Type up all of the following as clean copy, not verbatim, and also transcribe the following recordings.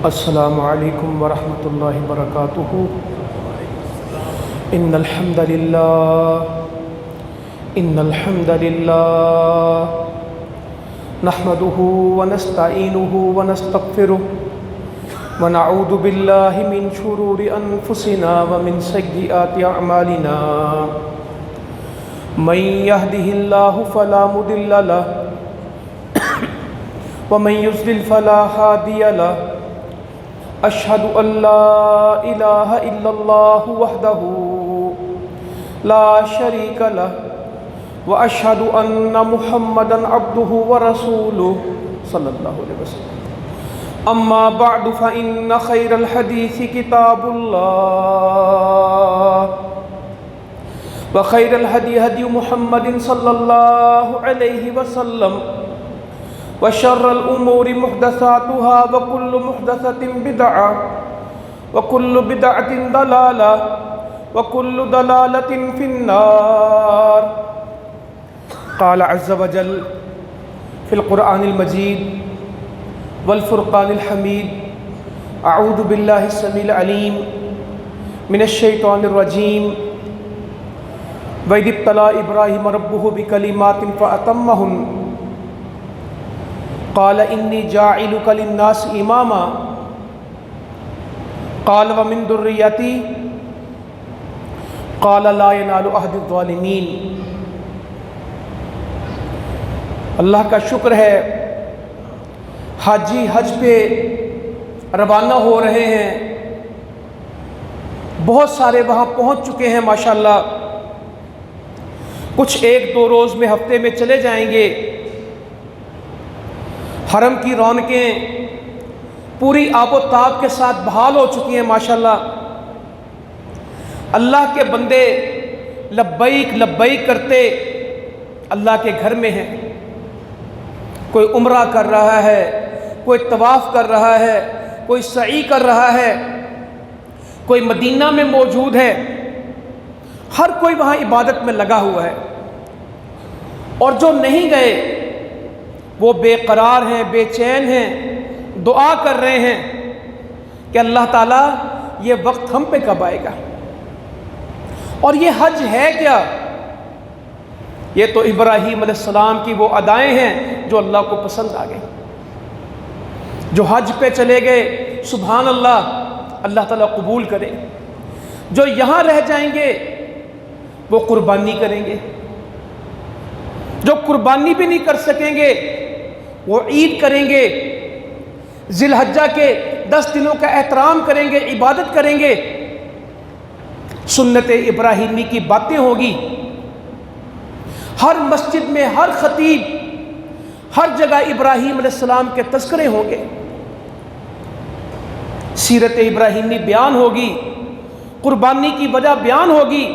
السلام علیکم ورحمۃ اللہ وبرکاتہ۔ ان الحمد للہ نحمده ونستعینه ونستغفره ونعوذ باللہ من شرور انفسنا ومن سیئات اعمالنا من يهده الله فلا مضل له ومن يضلل فلا هادي له اشهد ان لا اله الا الله وحده لا شريك له واشهد ان محمدا عبده ورسوله صلى الله عليه وسلم اما بعد فان خير الحديث كتاب الله وخير الهدي هدي محمد صلى الله عليه وسلم وشر الأمور محدثاتها وكل محدثة بدعة وكل بدعة ضلالة وكل ضلالة في النار. قال عز وجل في القرآن المجيد والفرقان الحميد: أعوذ بالله السميع العليم من الشيطان الرجيم. وَإِذِ ابْتَلَىٰ إِبْرَاهِيمَ رَبُّهُ بِكَلِمَاتٍ فَأَتَمَّهُنَّ قال انی جاعلک للناس اماما قال ومن ذریتی قال لا ینال عہد الظالمین. اللہ کا شکر ہے، حاجی حج پہ روانہ ہو رہے ہیں، بہت سارے وہاں پہنچ چکے ہیں ماشاءاللہ. کچھ ایک دو روز میں ہفتے میں چلے جائیں گے. حرم کی رونقیں پوری آب و تاب کے ساتھ بحال ہو چکی ہیں ماشاءاللہ. اللہ کے بندے لبیک لبیک کرتے اللہ کے گھر میں ہیں. کوئی عمرہ کر رہا ہے، کوئی طواف کر رہا ہے، کوئی سعی کر رہا ہے، کوئی مدینہ میں موجود ہے. ہر کوئی وہاں عبادت میں لگا ہوا ہے. اور جو نہیں گئے وہ بے قرار ہیں، بے چین ہیں، دعا کر رہے ہیں کہ اللہ تعالیٰ یہ وقت ہم پہ کب آئے گا. اور یہ حج ہے کیا؟ یہ تو ابراہیم علیہ السلام کی وہ ادائیں ہیں جو اللہ کو پسند آ گئی. جو حج پہ چلے گئے سبحان اللہ، اللہ تعالیٰ قبول کرے. جو یہاں رہ جائیں گے وہ قربانی کریں گے. جو قربانی بھی نہیں کر سکیں گے وہ عید کریں گے، ذی الحجہ کے 10 دنوں کا احترام کریں گے، عبادت کریں گے. سنت ابراہیمی کی باتیں ہوگی. ہر مسجد میں، ہر خطیب، ہر جگہ ابراہیم علیہ السلام کے تذکرے ہوں گے. سیرت ابراہیمی بیان ہوگی، قربانی کی وجہ بیان ہوگی،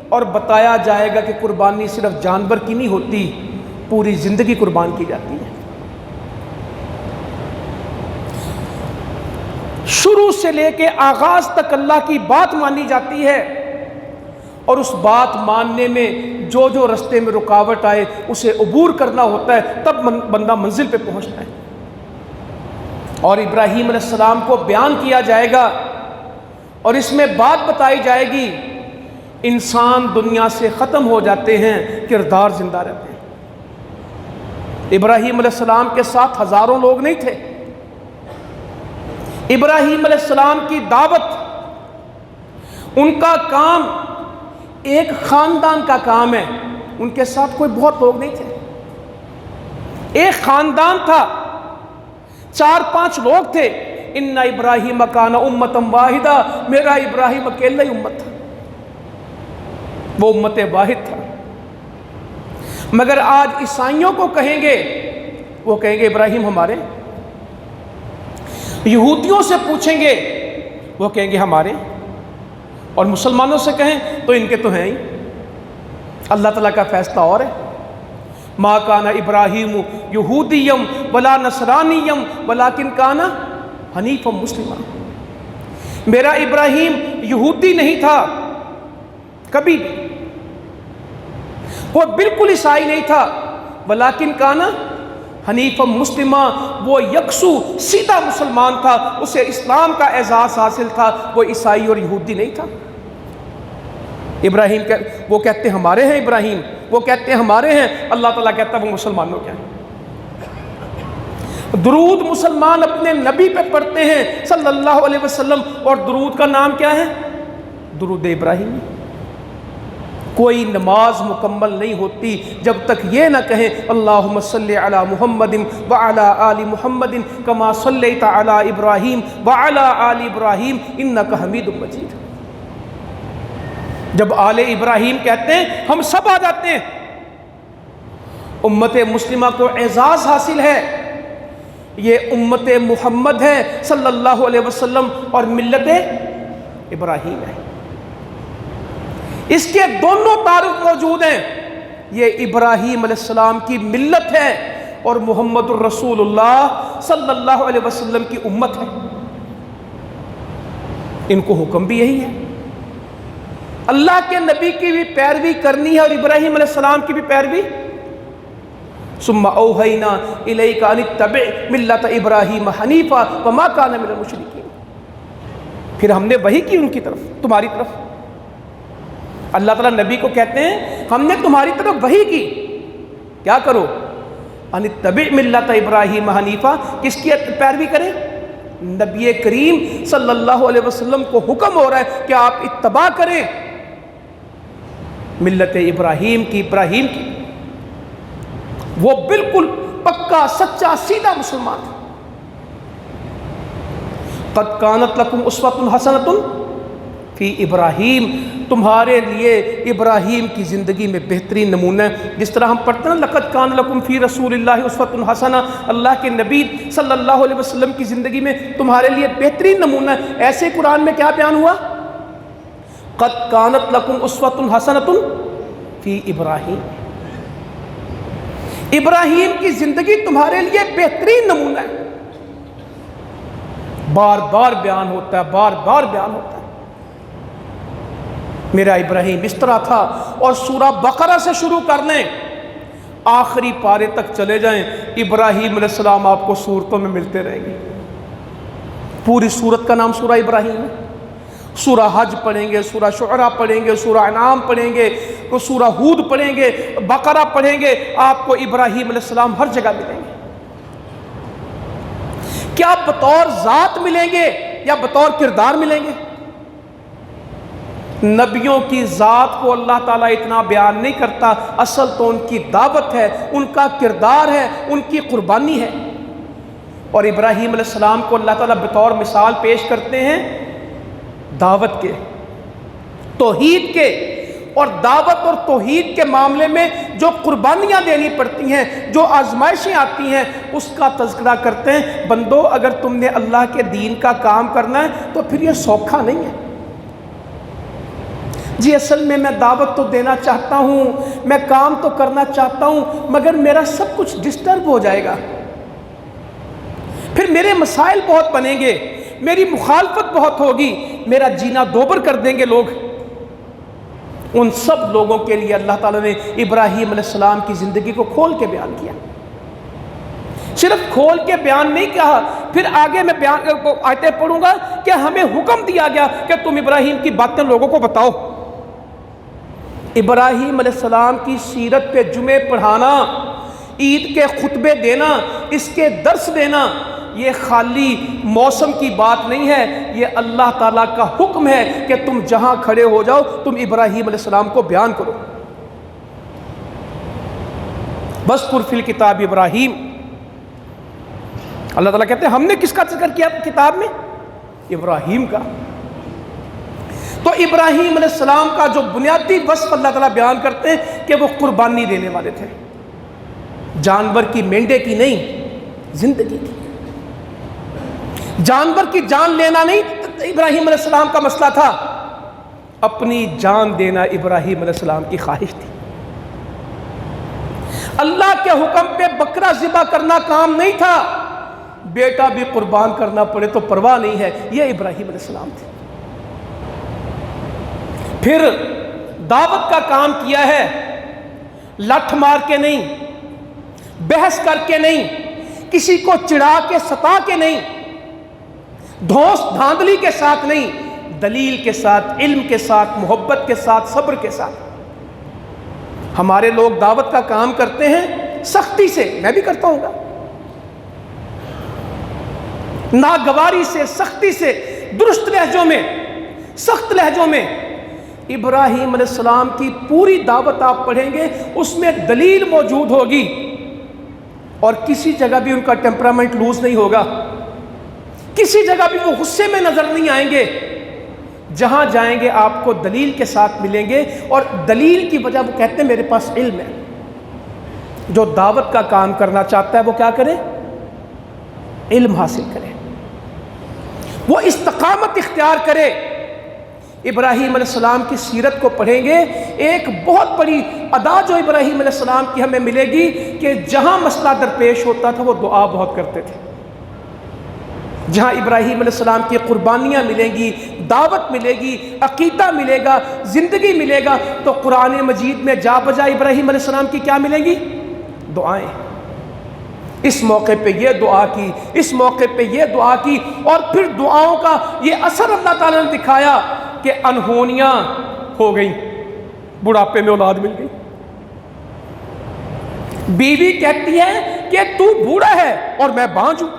اور بتایا جائے گا کہ قربانی صرف جانور کی نہیں ہوتی، پوری زندگی قربان کی جاتی ہے. شروع سے لے کے آغاز تک اللہ کی بات مانی جاتی ہے، اور اس بات ماننے میں جو جو رستے میں رکاوٹ آئے اسے عبور کرنا ہوتا ہے، تب بندہ منزل پہ پہنچتا ہے. اور ابراہیم علیہ السلام کو بیان کیا جائے گا، اور اس میں بات بتائی جائے گی انسان دنیا سے ختم ہو جاتے ہیں، کردار زندہ رہتے ہیں. ابراہیم علیہ السلام کے ساتھ ہزاروں لوگ نہیں تھے. ابراہیم علیہ السلام کی دعوت، ان کا کام ایک خاندان کا کام ہے. ان کے ساتھ کوئی بہت لوگ نہیں تھے، ایک خاندان تھا، 4-5 لوگ تھے. ان ابراہیم کان امۃ واحدہ، میرا ابراہیم اکیلا ہی امت تھا، وہ امت واحد تھا. مگر آج عیسائیوں کو کہیں گے، وہ کہیں گے ابراہیم ہمارے. یہودیوں سے پوچھیں گے، وہ کہیں گے ہمارے. اور مسلمانوں سے کہیں تو ان کے تو ہیں ہی. اللہ تعالیٰ کا فیصلہ اور ہے. ما کان ابراہیم یہودیم ولا نصرانیم ولکن کان حنیفا مسلما. میرا ابراہیم یہودی نہیں تھا کبھی بھی، وہ بالکل عیسائی نہیں تھا، ولیکن کانا حنیفا مسلمہ، وہ یکسو سیدھا مسلمان تھا، اسے اسلام کا اعزاز حاصل تھا، وہ عیسائی اور یہودی نہیں تھا۔ ابراہیم وہ کہتے ہیں ہمارے ہیں ابراہیم، وہ کہتے ہیں ہمارے ہیں، اللہ تعالیٰ کہتا ہے وہ مسلمانوں کے ہیں۔ درود مسلمان اپنے نبی پہ پڑھتے ہیں صلی اللہ علیہ وسلم، اور درود کا نام کیا ہے؟ درود ابراہیمی۔ کوئی نماز مکمل نہیں ہوتی جب تک یہ نہ کہیں اللہم صلی علی محمد وعلی آل محمد کما صلیت علی ابراہیم وعلی آل ابراہیم انک حمید مجید۔ جب آل ابراہیم کہتے ہیں ہم سب آ جاتے ہیں۔ امت مسلمہ کو اعزاز حاصل ہے، یہ امت محمد ہے صلی اللہ علیہ وسلم اور ملت ابراہیم ہے، اس کے دونوں تعارف موجود ہیں۔ یہ ابراہیم علیہ السلام کی ملت ہے اور محمد الرسول اللہ صلی اللہ علیہ وسلم کی امت ہے۔ ان کو حکم بھی یہی ہے، اللہ کے نبی کی بھی پیروی کرنی ہے اور ابراہیم علیہ السلام کی بھی پیروی۔ ثم اوحینا الیک ان اتبع ملت ابراہیم حنیفا وما کان من المشرکین۔ پھر ہم نے وحی کی ان کی طرف، تمہاری طرف۔ اللہ تعالیٰ نبی کو کہتے ہیں ہم نے تمہاری طرف وحی کی، کیا کرو؟ ان اتبع ملت ابراہیم حنیفا، کس کی پیروی کریں؟ نبی کریم صلی اللہ علیہ وسلم کو حکم ہو رہا ہے کہ آپ اتباع کریں ملت ابراہیم کی، ابراہیم کی۔ وہ بالکل پکا سچا سیدھا مسلمان تھا۔ قد کانت لکم اسوۃ حسنۃ فی ابراہیم، تمہارے لیے ابراہیم کی زندگی میں بہترین نمونہ ہے۔ جس طرح ہم پڑھتے ہیں لقد کان لکم فی رسول اللہ اسوۃ حسنہ، اللہ کے نبی صلی اللہ علیہ وسلم کی زندگی میں تمہارے لیے بہترین نمونہ ہے، ایسے قرآن میں کیا بیان ہوا؟ قد کانت لکم اسوۃ حسنۃ فی ابراہیم، ابراہیم کی زندگی تمہارے لیے بہترین نمونہ ہے۔ بار بار بیان ہوتا ہے، بار بار بیان ہوتا ہے میرا ابراہیم اس طرح تھا۔ اور سورہ بقرہ سے شروع کر لیں، آخری پارے تک چلے جائیں، ابراہیم علیہ السلام آپ کو سورتوں میں ملتے رہیں گے۔ پوری سورت کا نام سورہ ابراہیم ہے۔ سورہ حج پڑھیں گے، سورہ شعراء پڑھیں گے، سورہ انعام پڑھیں گے، سورہ ہود پڑھیں گے، بقرہ پڑھیں گے، آپ کو ابراہیم علیہ السلام ہر جگہ ملیں گے۔ کیا بطور ذات ملیں گے یا بطور کردار ملیں گے؟ نبیوں کی ذات کو اللہ تعالیٰ اتنا بیان نہیں کرتا، اصل تو ان کی دعوت ہے، ان کا کردار ہے، ان کی قربانی ہے۔ اور ابراہیم علیہ السلام کو اللہ تعالیٰ بطور مثال پیش کرتے ہیں دعوت کے، توحید کے، اور دعوت اور توحید کے معاملے میں جو قربانیاں دینی پڑتی ہیں، جو آزمائشیں آتی ہیں، اس کا تذکرہ کرتے ہیں۔ بندو اگر تم نے اللہ کے دین کا کام کرنا ہے تو پھر یہ سوکھا نہیں ہے۔ جی اصل میں دعوت تو دینا چاہتا ہوں، میں کام تو کرنا چاہتا ہوں، مگر میرا سب کچھ ڈسٹرب ہو جائے گا، پھر میرے مسائل بہت بنیں گے، میری مخالفت بہت ہوگی، میرا جینا دوبر کر دیں گے لوگ۔ ان سب لوگوں کے لیے اللہ تعالیٰ نے ابراہیم علیہ السلام کی زندگی کو کھول کے بیان کیا۔ صرف کھول کے بیان نہیں کہا، پھر آگے میں آیتیں پڑھوں گا کہ ہمیں حکم دیا گیا کہ تم ابراہیم کی باتیں لوگوں کو بتاؤ۔ ابراہیم علیہ السلام کی سیرت پہ جمعے پڑھانا، عید کے خطبے دینا، اس کے درس دینا، یہ خالی موسم کی بات نہیں ہے، یہ اللہ تعالیٰ کا حکم ہے کہ تم جہاں کھڑے ہو جاؤ تم ابراہیم علیہ السلام کو بیان کرو۔ وَاذْكُرْ فِي الْكِتَابِ ابراہیم، اللہ تعالیٰ کہتے ہیں ہم نے کس کا ذکر کیا کتاب میں؟ ابراہیم کا۔ تو ابراہیم علیہ السلام کا جو بنیادی وصف اللہ تعالیٰ بیان کرتے ہیں کہ وہ قربانی دینے والے تھے، جانور کی، مینڈے کی نہیں، زندگی کی۔ جانور کی جان لینا نہیں ابراہیم علیہ السلام کا مسئلہ تھا، اپنی جان دینا ابراہیم علیہ السلام کی خواہش تھی۔ اللہ کے حکم پہ بکرا ذبح کرنا کام نہیں تھا، بیٹا بھی قربان کرنا پڑے تو پرواہ نہیں ہے، یہ ابراہیم علیہ السلام تھے۔ پھر دعوت کا کام کیا ہے، لٹھ مار کے نہیں، بحث کر کے نہیں، کسی کو چڑھا کے ستا کے نہیں، دھوس دھاندلی کے ساتھ نہیں، دلیل کے ساتھ، علم کے ساتھ، محبت کے ساتھ، صبر کے ساتھ۔ ہمارے لوگ دعوت کا کام کرتے ہیں سختی سے، میں بھی کرتا ہوں گا، ناگواری سے، سختی سے، درست لہجوں میں، سخت لہجوں میں۔ ابراہیم علیہ السلام کی پوری دعوت آپ پڑھیں گے، اس میں دلیل موجود ہوگی، اور کسی جگہ بھی ان کا ٹیمپرامنٹ لوز نہیں ہوگا، کسی جگہ بھی وہ غصے میں نظر نہیں آئیں گے۔ جہاں جائیں گے آپ کو دلیل کے ساتھ ملیں گے، اور دلیل کی وجہ وہ کہتے ہیں میرے پاس علم ہے۔ جو دعوت کا کام کرنا چاہتا ہے وہ کیا کرے؟ علم حاصل کرے، وہ استقامت اختیار کرے۔ ابراہیم علیہ السلام کی سیرت کو پڑھیں گے، ایک بہت بڑی ادا جو ابراہیم علیہ السلام کی ہمیں ملے گی کہ جہاں مسئلہ درپیش ہوتا تھا وہ دعا بہت کرتے تھے۔ جہاں ابراہیم علیہ السلام کی قربانیاں ملیں گی، دعوت ملے گی، عقیدہ ملے گا، زندگی ملے گا، تو قرآن مجید میں جا بجا ابراہیم علیہ السلام کی کیا ملیں گی؟ دعائیں۔ اس موقع پہ یہ دعا کی، اس موقع پہ یہ دعا کی، اور پھر دعاؤں کا یہ اثر اللہ تعالیٰ نے دکھایا کہ انہونیاں ہو گئیں، بڑھاپے میں اولاد مل گئی۔ بیوی کہتی ہے کہ تو بوڑھا ہے اور میں بانجھ ہوں،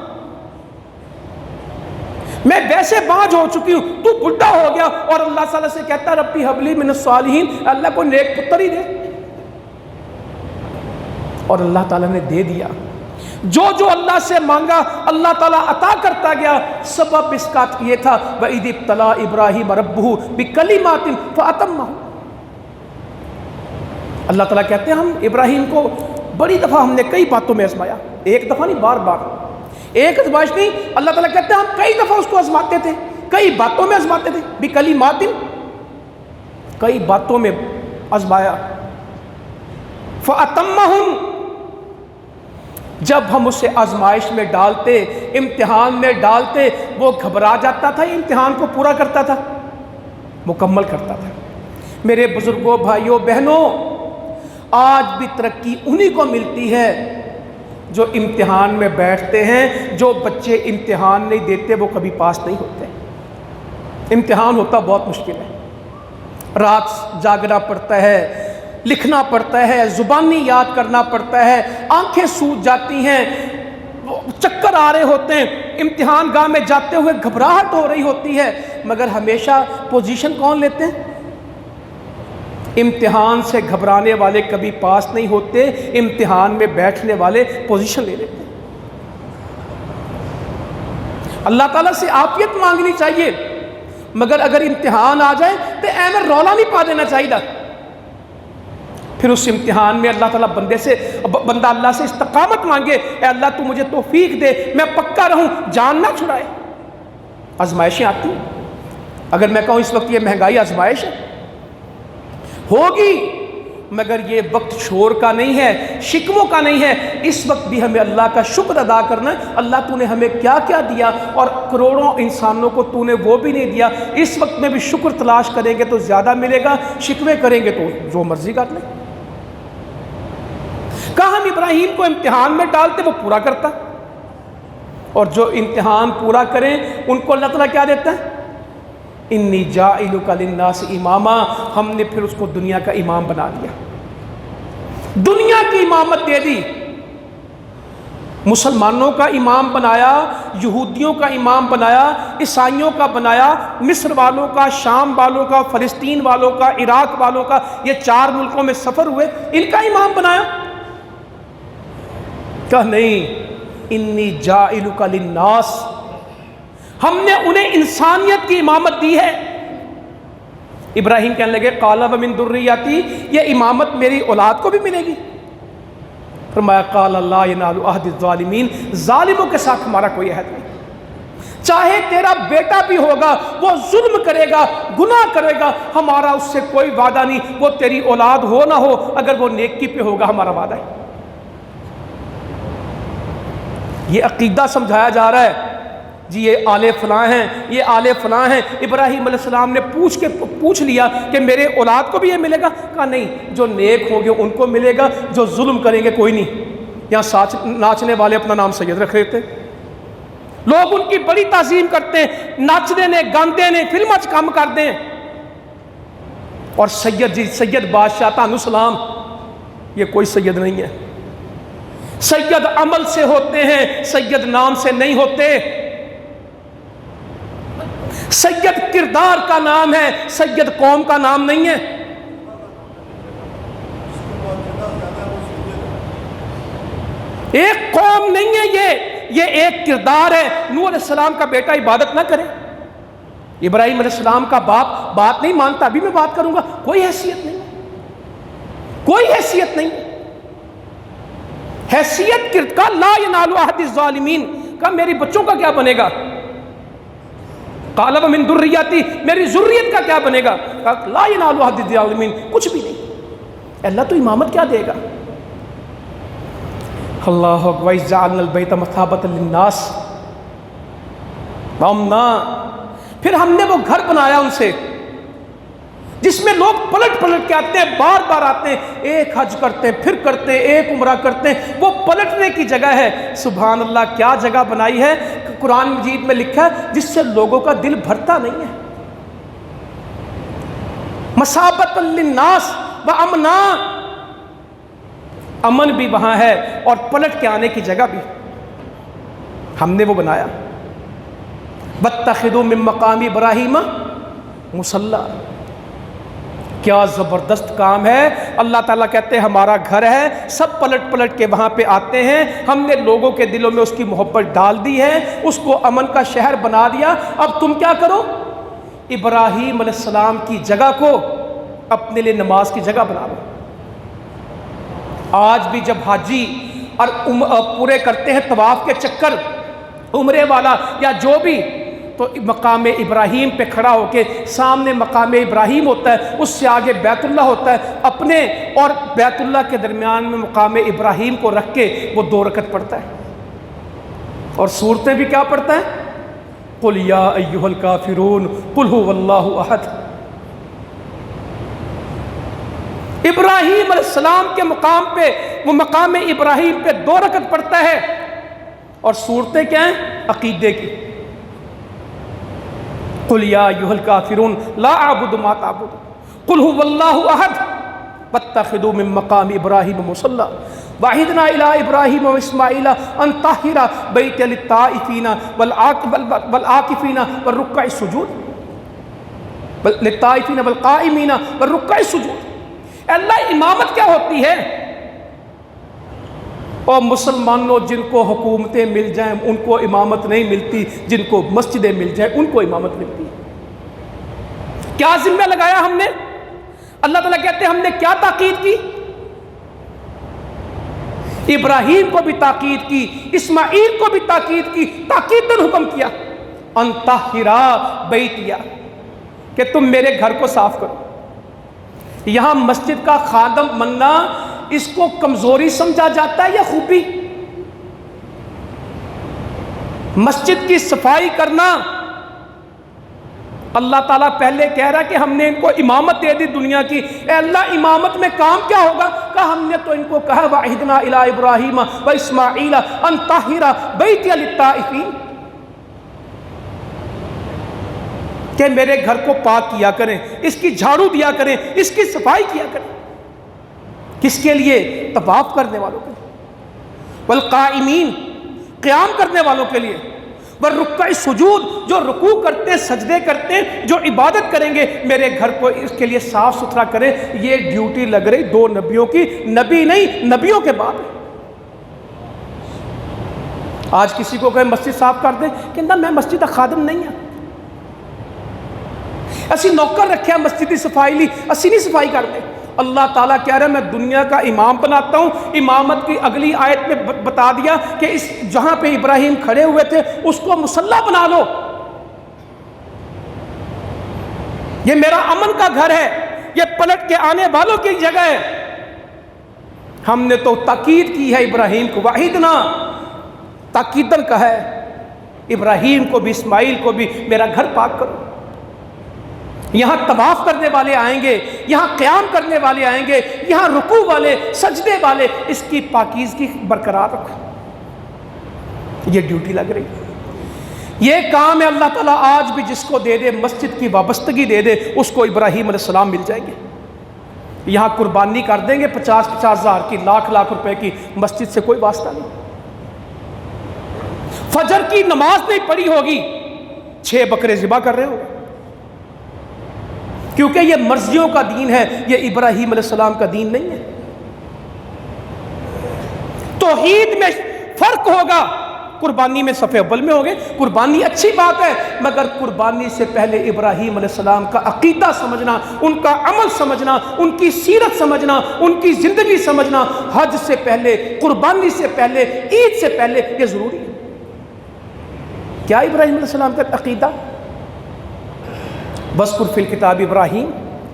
میں ویسے بانجھ ہو چکی ہوں، تو بڈھا ہو گیا، اور اللہ تعالیٰ سے کہتا ربی حبلی من الصالحین، اللہ کو نیک پتر ہی دے، اور اللہ تعالیٰ نے دے دیا۔ جو جو اللہ سے مانگا اللہ تعالیٰ عطا کرتا گیا۔ سبب اس کا یہ تھا وَإِذِ ابْتَلَىٰ إِبْرَاهِيمَ رَبُّهُ بِكَلِمَاتٍ فَأَتَمَّهُ۔ اللہ تعالیٰ کہتے ہیں ہم ابراہیم کو بڑی دفعہ ہم نے کئی باتوں میں آزمایا، ایک دفعہ نہیں، بار بار، ایک آزمائش نہیں، اللہ تعالیٰ کہتے ہیں ہم کئی دفعہ اس کو آزماتے تھے، کئی باتوں میں آزماتے تھے، بِكَلِمَاتٍ، کئی باتوں میں آزمایا۔ فَأَتَمَّهُمْ، جب ہم اسے آزمائش میں ڈالتے، امتحان میں ڈالتے، وہ گھبرا جاتا تھا، امتحان کو پورا کرتا تھا، مکمل کرتا تھا۔ میرے بزرگوں، بھائیوں، بہنوں، آج بھی ترقی انہی کو ملتی ہے جو امتحان میں بیٹھتے ہیں۔ جو بچے امتحان نہیں دیتے وہ کبھی پاس نہیں ہوتے۔ امتحان ہوتا بہت مشکل ہے، رات جاگنا پڑتا ہے، لکھنا پڑتا ہے، زبانی یاد کرنا پڑتا ہے، آنکھیں سوج جاتی ہیں، چکر آ رہے ہوتے ہیں، امتحان گاہ میں جاتے ہوئے گھبراہٹ ہو رہی ہوتی ہے، مگر ہمیشہ پوزیشن کون لیتے ہیں؟ امتحان سے گھبرانے والے کبھی پاس نہیں ہوتے، امتحان میں بیٹھنے والے پوزیشن لے لیتے ہیں۔ اللہ تعالیٰ سے عافیت مانگنی چاہیے، مگر اگر امتحان آ جائے تو ایمن رولا نہیں پا دینا چاہیے۔ پھر اس امتحان میں اللہ تعالیٰ بندہ اللہ سے استقامت مانگے، اے اللہ تو مجھے توفیق دے، میں پکا رہوں، جان نہ چھڑائے۔ آزمائشیں آتی ہیں، اگر میں کہوں اس وقت یہ مہنگائی آزمائش ہے، ہوگی، مگر یہ وقت شور کا نہیں ہے، شکموں کا نہیں ہے۔ اس وقت بھی ہمیں اللہ کا شکر ادا کرنا ہے، اللہ تو نے ہمیں کیا کیا دیا، اور کروڑوں انسانوں کو تو نے وہ بھی نہیں دیا۔ اس وقت میں بھی شکر تلاش کریں گے تو زیادہ ملے گا، شکوے کریں گے تو جو مرضی کر لیں۔ کہا ہم ابراہیم کو امتحان میں ڈالتے وہ پورا کرتا، اور جو امتحان پورا کریں ان کو اللہ تعالیٰ کیا دیتا ہے؟ انی جاعلک للناس اماما، ہم نے پھر اس کو دنیا کا امام بنا دیا، دنیا کی امامت دے دی، مسلمانوں کا امام بنایا، یہودیوں کا امام بنایا، عیسائیوں کا بنایا، مصر والوں کا، شام والوں کا، فلسطین والوں کا، عراق والوں کا، یہ 4 ملکوں میں سفر ہوئے، ان کا امام بنایا۔ کہ نہیں، انی جاعلک للناس، ہم نے انہیں انسانیت کی امامت دی ہے۔ ابراہیم کہنے لگے قال ومن ذریتی، یہ امامت میری اولاد کو بھی ملے گی۔ فرمایا قال لا ینال عہد الظالمین، ظالموں کے ساتھ ہمارا کوئی عہد نہیں، چاہے تیرا بیٹا بھی ہوگا وہ ظلم کرے گا، گناہ کرے گا، ہمارا اس سے کوئی وعدہ نہیں، وہ تیری اولاد ہو نہ ہو، اگر وہ نیکی پہ ہوگا ہمارا وعدہ ہے۔ یہ عقیدہ سمجھایا جا رہا ہے، جی یہ آل فلاں ہیں، یہ آل فلاں ہیں۔ ابراہیم علیہ السلام نے پوچھ لیا کہ میرے اولاد کو بھی یہ ملے گا؟ کہا نہیں، جو نیک ہوں گے ان کو ملے گا، جو ظلم کریں گے کوئی نہیں۔ یہاں ناچنے والے اپنا نام سید رکھ رہے تھے، لوگ ان کی بڑی تعظیم کرتے ہیں، ناچنے نے گاندے نے فلموں چ کام کر دیں، اور سید جی سید بادشاہ تانوں سلام، یہ کوئی سید نہیں ہے۔ سید عمل سے ہوتے ہیں، سید نام سے نہیں ہوتے۔ سید کردار کا نام ہے، سید قوم کا نام نہیں ہے۔ ایک قوم نہیں ہے یہ ایک کردار ہے۔ نوح علیہ السلام کا بیٹا عبادت نہ کرے، ابراہیم علیہ السلام کا باپ بات نہیں مانتا، ابھی میں بات کروں گا، کوئی حیثیت نہیں، کوئی حیثیت نہیں۔ حیثیت کا لا ینال احد الظالمین کا میری بچوں کا کیا بنے گا؟ قال ومن ذریتی، میری ذریت کا کیا بنے گا؟ لا ینال احد الظالمین، کچھ بھی نہیں۔ اللہ تو امامت کیا دے گا؟ اللہ اکبر، وَإِذْ جَعَلْنَا الْبَيْتَ مَثَابَةً لِلنَّاسِ وَأَمْنًا، پھر ہم نے وہ گھر بنایا ان سے جس میں لوگ پلٹ پلٹ کے آتے ہیں، بار بار آتے ہیں، ایک حج کرتے ہیں پھر کرتے ہیں، ایک عمرہ کرتے ہیں، وہ پلٹنے کی جگہ ہے۔ سبحان اللہ، کیا جگہ بنائی ہے؟ قرآن مجید میں لکھا ہے جس سے لوگوں کا دل بھرتا نہیں ہے۔ مثابۃ للناس وامنا، امن بھی وہاں ہے اور پلٹ کے آنے کی جگہ بھی ہم نے وہ بنایا۔ واتخذوا من مقام ابراہیم مصلی، کیا زبردست کام ہے۔ اللہ تعالیٰ کہتے ہیں ہمارا گھر ہے، سب پلٹ پلٹ کے وہاں پہ آتے ہیں، ہم نے لوگوں کے دلوں میں اس کی محبت ڈال دی ہے، اس کو امن کا شہر بنا دیا۔ اب تم کیا کرو؟ ابراہیم علیہ السلام کی جگہ کو اپنے لیے نماز کی جگہ بنا لو۔ آج بھی جب حاجی اور پورے کرتے ہیں طواف کے چکر، عمرے والا یا جو بھی، تو مقام ابراہیم پہ کھڑا ہو کے، سامنے مقام ابراہیم ہوتا ہے، اس سے آگے بیت اللہ ہوتا ہے، اپنے اور بیت اللہ کے درمیان میں مقام ابراہیم کو رکھ کے وہ 2 رکعت پڑھتا ہے، اور سورتیں بھی کیا پڑھتا ہے؟ قل یا ایھا الکافرون قل ھو اللہ احد۔ ابراہیم علیہ السلام کے مقام پہ، وہ مقام ابراہیم پہ 2 رکعت پڑھتا ہے، اور صورتیں کیا ہیں؟ عقیدے کی۔ قل یا ایھا الکافرون لا اعبد ما تعبدون قل ھو اللہ احد واتخذوا من مقام ابراہیم مصلی وعہدنا الی ابراہیم واسماعیل ان طہر بیتی للطائفین والعاکفین والرکع السجود، للطائفین والقائمین والرکع السجود۔ اللہ امامت کیا ہوتی ہے؟ اور مسلمانوں، جن کو حکومتیں مل جائیں ان کو امامت نہیں ملتی، جن کو مسجدیں مل جائیں ان کو امامت ملتی ہے۔ کیا ذمہ لگایا ہم نے؟ اللہ تعالیٰ کہتے ہیں ہم نے کیا تاکید کی؟ ابراہیم کو بھی تاکید کی، اسماعیل کو بھی تاکید کی، تاکیداً حکم کیا ان طہرا بیتیا، کہ تم میرے گھر کو صاف کرو۔ یہاں مسجد کا خادم بننا، اس کو کمزوری سمجھا جاتا ہے یا خوبی؟ مسجد کی صفائی کرنا، اللہ تعالیٰ پہلے کہہ رہا کہ ہم نے ان کو امامت دے دی دنیا کی۔ اے اللہ، امامت میں کام کیا ہوگا؟ کہ ہم نے تو ان کو کہا وعہدنا الی ابراہیم واسماعیل ان طہر بیتی للطائفین، کہ میرے گھر کو پاک کیا کریں، اس کی جھاڑو دیا کریں، اس کی صفائی کیا کریں۔ کس کے لیے؟ طواف کرنے والوں کے لیے، والقائمین، قیام کرنے والوں کے لیے، والرکع السجود، جو رکوع کرتے ہیں، سجدے کرتے ہیں، جو عبادت کریں گے، میرے گھر کو اس کے لیے صاف ستھرا کریں۔ یہ ڈیوٹی لگ رہی 2 نبیوں کی، نبی نہیں، نبیوں کے بعد۔ آج کسی کو کہیں مسجد صاف کر دیں، کہنا میں مسجد کا خادم نہیں ہوں، اسی نوکر رکھے مسجد کی صفائی لی، اسی نہیں صفائی کرتے۔ اللہ تعالیٰ کہہ رہا ہے میں دنیا کا امام بناتا ہوں۔ امامت کی اگلی آیت میں بتا دیا کہ اس جہاں پہ ابراہیم کھڑے ہوئے تھے اس کو مصلی بنا لو، یہ میرا امن کا گھر ہے، یہ پلٹ کے آنے والوں کی جگہ ہے۔ ہم نے تو تاکید کی ہے ابراہیم کو، وعہدنا، تاکیدن کہا ہے ابراہیم کو بھی، اسماعیل کو بھی، میرا گھر پاک کرو۔ یہاں طواف کرنے والے آئیں گے، یہاں قیام کرنے والے آئیں گے، یہاں رکوع والے، سجدے والے، اس کی پاکیزگی برقرار رکھو۔ یہ ڈیوٹی لگ رہی ہے، یہ کام ہے۔ اللہ تعالیٰ آج بھی جس کو دے دے، مسجد کی وابستگی دے دے، اس کو ابراہیم علیہ السلام مل جائیں گے۔ یہاں قربانی کر دیں گے 50,000 ہزار کی، لاکھ روپے کی، مسجد سے کوئی واسطہ نہیں۔ فجر کی نماز نہیں پڑھی ہوگی، 6 بکرے ذبح کر رہے ہو، کیونکہ یہ مرضیوں کا دین ہے، یہ ابراہیم علیہ السلام کا دین نہیں ہے۔ توحید میں فرق ہوگا، قربانی میں صف اول میں ہوگے۔ قربانی اچھی بات ہے، مگر قربانی سے پہلے ابراہیم علیہ السلام کا عقیدہ سمجھنا، ان کا عمل سمجھنا، ان کی سیرت سمجھنا، ان کی زندگی سمجھنا، حج سے پہلے، قربانی سے پہلے، عید سے پہلے یہ ضروری ہے۔ کیا ابراہیم علیہ السلام کا عقیدہ؟ وَاذْكُرْ فِي الْكِتَابِ ابراہیم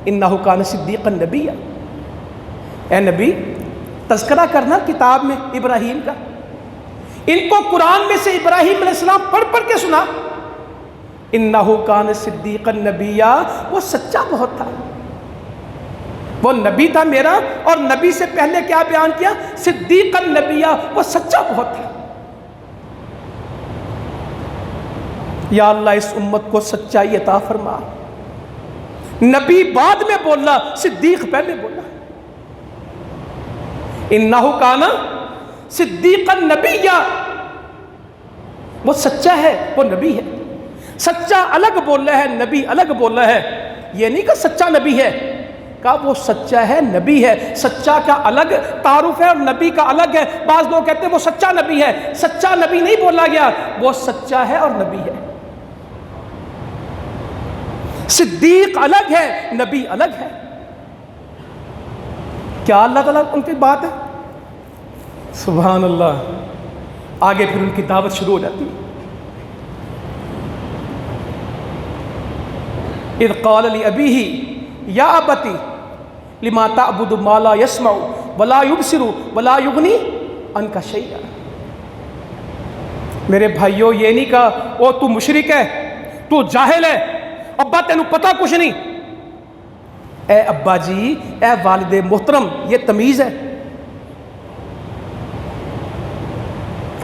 اِنَّهُ كَانَ صِدِّيقًا نَبِيًّا۔ اے نبی، تذکرہ کرنا کتاب میں ابراہیم کا۔ ان کو قرآن میں سے ابراہیم علیہ السلام پڑھ کے سنا، اِنَّهُ كَانَ صِدِّيقًا نَبِيًّا، وہ سچا بہت تھا، وہ نبی تھا میرا، اور نبی سے پہلے کیا بیان کیا؟ صدیقا نبیہ، وہ سچا بہت تھا۔ یا اللہ اس امت کو سچائی عطا فرما۔ نبی بعد میں بولا، صدیق پہلے بولا۔ انہ کان صدیقا نبیہ، وہ سچا ہے، وہ نبی ہے۔ سچا الگ بولا ہے، نبی الگ بولا ہے۔ یہ نہیں کہ سچا نبی ہے، کہا وہ سچا ہے، نبی ہے۔ سچا کا الگ تعارف ہے اور نبی کا الگ ہے۔ بعض لوگ کہتے ہیں وہ سچا نبی ہے، سچا نبی نہیں بولا گیا، وہ سچا ہے اور نبی ہے۔ صدیق الگ ہے، نبی الگ ہے۔ کیا اللہ تعالیٰ ان کی بات ہے؟ سبحان اللہ۔ آگے پھر ان کی دعوت شروع ہو جاتی ہے۔ اذ قال لأبیہ یا ابتی لما تعبد ما لا يسمع ولا يبصر ولا یغنی عنک شیئا۔ میرے بھائیوں، یہ نہیں کہا او تو مشرک ہے، تو جاہل ہے، ابا تینوں پتہ کچھ نہیں۔ اے ابا جی، اے والد محترم، یہ تمیز ہے۔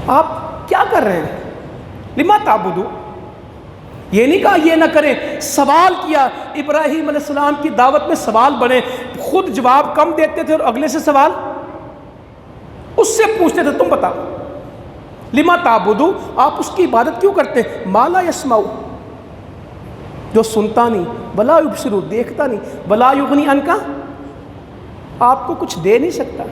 آپ کیا کر رہے ہیں؟ لما تعبدو، یہ نہیں کہا یہ نہ کریں، سوال کیا۔ ابراہیم علیہ السلام کی دعوت میں سوال بنے، خود جواب کم دیتے تھے اور اگلے سے سوال اس سے پوچھتے تھے، تم بتاؤ لما تعبدو، آپ اس کی عبادت کیوں کرتے ہیں؟ ما لا یسمع، جو سنتا نہیں، ولا یبصر، دیکھتا نہیں، ولا یغنی عنک، آپ کو کچھ دے نہیں سکتا۔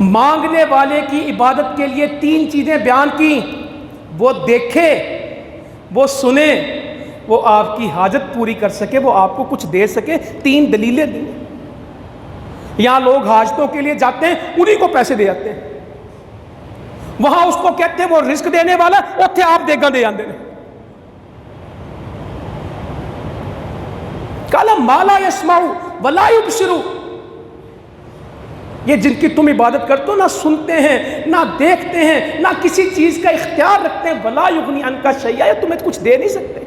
مانگنے والے کی عبادت کے لیے 3 چیزیں بیان کی، وہ دیکھے، وہ سنے، وہ آپ کی حاجت پوری کر سکے، وہ آپ کو کچھ دے سکے۔ 3 دلیلیں دی۔ یہاں لوگ حاجتوں کے لیے جاتے ہیں، انہی کو پیسے دے جاتے ہیں، وہاں اس کو کہتے ہیں وہ رزق دینے والا، اتھے آپ دے گا دے آندے نے۔ قال ما لا يسمع ولا يبصر، یہ جن کی تم عبادت کرتے ہو، نہ سنتے ہیں، نہ دیکھتے ہیں، نہ کسی چیز کا اختیار رکھتے ہیں، ولا یغنی عنک شیئا، یہ تمہیں کچھ دے نہیں سکتے۔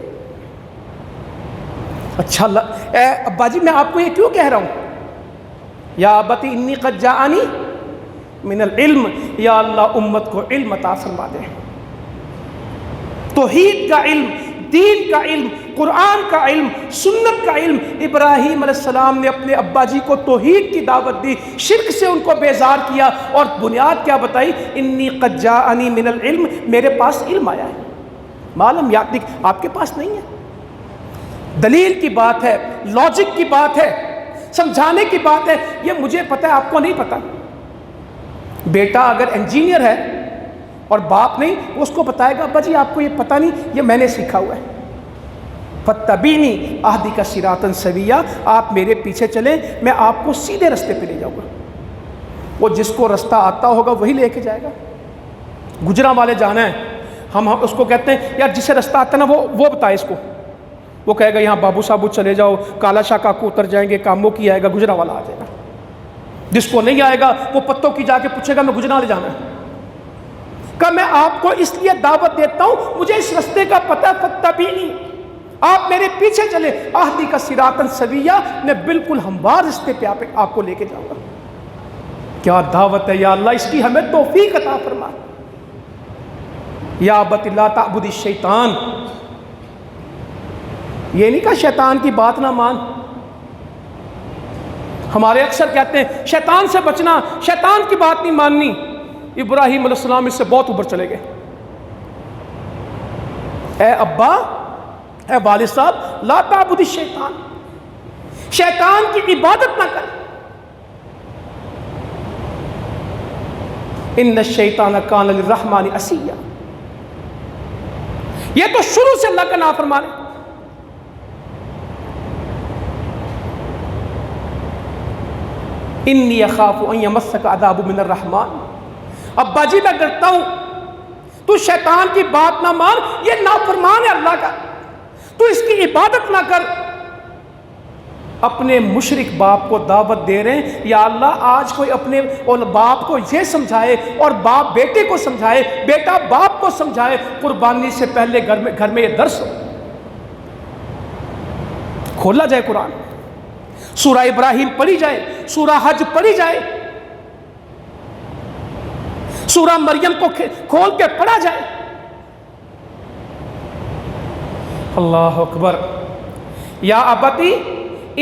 اچھا اے ابا جی، میں آپ کو یہ کیوں کہہ رہا ہوں؟ یا ابتی انی قد جاءنی من العلم، یا اللہ امت کو علم عطا فرما دے، توحید کا علم، دین کا علم، قرآن کا علم، سنت کا علم۔ ابراہیم علیہ السلام نے اپنے ابا جی کو توحید کی دعوت دی، شرک سے ان کو بیزار کیا، اور بنیاد کیا بتائی؟ انی قد جاءنی من العلم، میرے پاس علم آیا ہے، ما لم یأتک، آپ کے پاس نہیں ہے۔ دلیل کی بات ہے، لاجک کی بات ہے، سمجھانے کی بات ہے۔ یہ مجھے پتہ ہے، آپ کو نہیں پتہ۔ بیٹا اگر انجینئر ہے اور باپ نہیں، اس کو بتائے گا ابا جی آپ کو یہ پتہ نہیں، یہ میں نے سیکھا ہوا ہے۔ فَاتَّبِعْنِی أَهْدِکَ صِرَاطًا سَوِیًّا، آپ میرے پیچھے چلیں، میں آپ کو سیدھے رستے پہ لے جاؤں گا۔ وہ جس کو رستہ آتا ہوگا وہی لے کے جائے گا۔ گجراں والے جانا ہے، ہم اس کو کہتے ہیں یار جسے رستہ آتا ہے نا وہ بتائے اس کو، وہ کہے گا یہاں بابو صاحب چلے جاؤ، کالا شاہ کاکو اتر جائیں گے، کاموں کی آئے گا، گجراں والا آ جائے گا۔ جس کو نہیں آئے گا وہ پتوں کی جا کے پوچھے گا میں گجراں لے جانا ہے۔ کہ میں آپ کو اس لیے دعوت دیتا ہوں، مجھے اس رستے کا پتہ، فَاتَّبِعْنِی، آپ میرے پیچھے چلے، اہدی کا صراطا سویا، میں بالکل ہموار رستے پہ آپ کو لے کے جاؤں گا۔ کیا دعوت ہے یا اللہ، اس کی ہمیں توفیق عطا فرما۔ یا ابت لا تعبد الشیطان، یہ نہیں کہا شیطان کی بات نہ مان۔ ہمارے اکثر کہتے ہیں شیطان سے بچنا، شیطان کی بات نہیں ماننی۔ ابراہیم علیہ السلام اس سے بہت اوپر چلے گئے۔ اے ابا، اے والد صاحب، لا تعبد الشیطان، شیطان کی عبادت نہ کر۔ ان الشیطان کان للرحمن عصیا، یہ تو شروع سے اللہ کا نافرمان ہے۔ انی اخاف ان یمسک عذاب من الرحمن، ابا جی میں ڈرتا ہوں تو شیطان کی بات نہ مان، یہ نافرمان ہے اللہ کا، تو اس کی عبادت نہ کر۔ اپنے مشرک باپ کو دعوت دے رہے ہیں، یا اللہ آج کوئی اپنے باپ کو یہ سمجھائے اور باپ بیٹے کو سمجھائے، بیٹا باپ کو سمجھائے، قربانی سے پہلے گھر میں یہ درس ہو۔ کھولا جائے قرآن، سورہ ابراہیم پڑھی جائے، سورہ حج پڑھی جائے، سورہ مریم کو کھول کے پڑھا جائے۔ اللہ اکبر۔ یا ابتی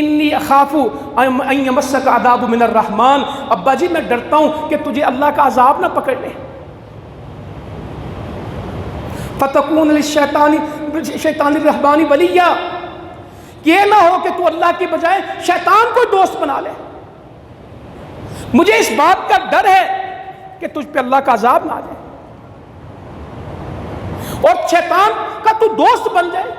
انی اخاف ان یمسک عذاب من الرحمن، ابا جی میں ڈرتا ہوں کہ تجھے اللہ کا عذاب نہ پکڑ لے۔ فتکون للشیطان الرحمن ولیا، یہ نہ ہو کہ تو اللہ کی بجائے شیطان کو دوست بنا لے۔ مجھے اس بات کا ڈر ہے کہ تجھ پہ اللہ کا عذاب نہ آ جائے اور شیطان کا تو دوست بن جائے۔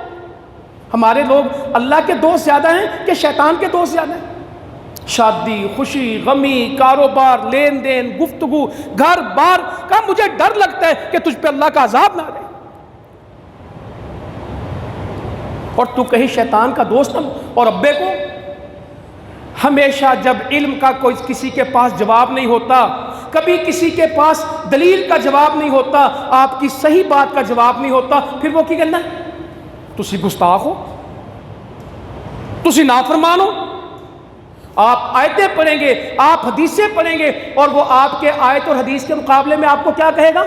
ہمارے لوگ اللہ کے دوست زیادہ ہیں کہ شیطان کے دوست زیادہ ہیں؟ شادی، خوشی، غمی، کاروبار، لین دین، گفتگو، گھر بار کا مجھے ڈر لگتا ہے کہ تجھ پہ اللہ کا عذاب نہ آ جائے، اور تو کہیں شیطان کا دوست نہ۔ اور ابے کو ہمیشہ جب علم کا کوئی کسی کے پاس جواب نہیں ہوتا، کبھی کسی کے پاس دلیل کا جواب نہیں ہوتا، آپ کی صحیح بات کا جواب نہیں ہوتا، پھر وہ کی کرنا ہے؟ تسی گستاخ ہو، تسی نافرمان ہو۔ آپ آیتیں پڑھیں گے، آپ حدیثیں پڑھیں گے، اور وہ آپ کے آیت اور حدیث کے مقابلے میں آپ کو کیا کہے گا؟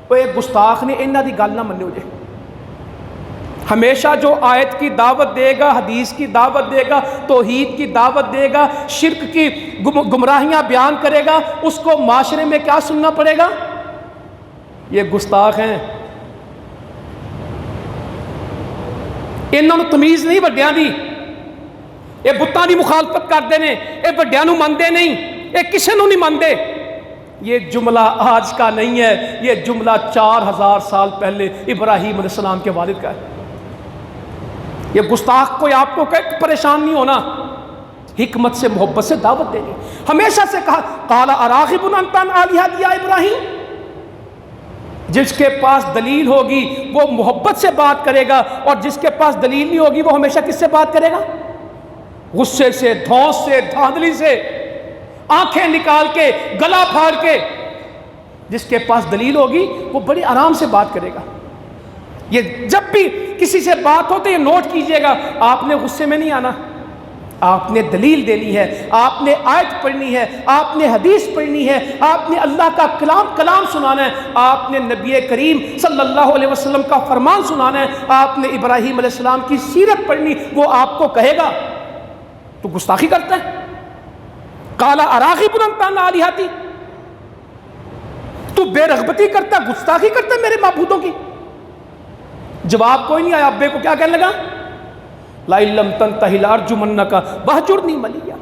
وہ ایک گستاخ نے انہاں دی گل نہ مننی ہو جائے۔ ہمیشہ جو آیت کی دعوت دے گا، حدیث کی دعوت دے گا، توحید کی دعوت دے گا، شرک کی گمراہیاں بیان کرے گا، اس کو معاشرے میں کیا سننا پڑے گا؟ یہ گستاخ ہیں، انہوں نے تمیز نہیں وڈیاں دی، یہ بتاں دی مخالفت کرتے ہیں، یہ وڈیاں نو مانتے نہیں، یہ کسے نو نہیں مانتے۔ یہ جملہ آج کا نہیں ہے، یہ جملہ 4000 سال پہلے ابراہیم علیہ السلام کے والد کا ہے۔ یہ گستاخ کوئی آپ کو پریشان نہیں ہونا، حکمت سے محبت سے دعوت دینی۔ ہمیشہ سے کہا قال اراغب انت عن آلہتی یا ابراہیم، جس کے پاس دلیل ہوگی وہ محبت سے بات کرے گا، اور جس کے پاس دلیل نہیں ہوگی وہ ہمیشہ کس سے بات کرے گا؟ غصے سے، دھونس سے، دھاندلی سے، آنکھیں نکال کے، گلا پھاڑ کے۔ جس کے پاس دلیل ہوگی وہ بڑی آرام سے بات کرے گا۔ یہ جب بھی کسی سے بات ہو تو یہ نوٹ کیجئے گا، آپ نے غصے میں نہیں آنا، آپ نے دلیل دینی ہے، آپ نے آیت پڑھنی ہے، آپ نے حدیث پڑھنی ہے، آپ نے اللہ کا کلام سنانا ہے، آپ نے نبی کریم صلی اللہ علیہ وسلم کا فرمان سنانا ہے، آپ نے ابراہیم علیہ السلام کی سیرت پڑھنی، وہ آپ کو کہے گا۔ تو گستاخی کرتا ہے، قال اراغب انت عن آلہتی، تو بے رغبتی کرتا ہے، گستاخی کرتا ہے میرے معبودوں کی۔ جواب کوئی نہیں آیا، ابے کو کیا کہنے لگا؟ لَئِن لَّمْ تَنْتَهِ لَأَرْجُمَنَّكَ وَاهْجُرْنِي مَلِيًّا،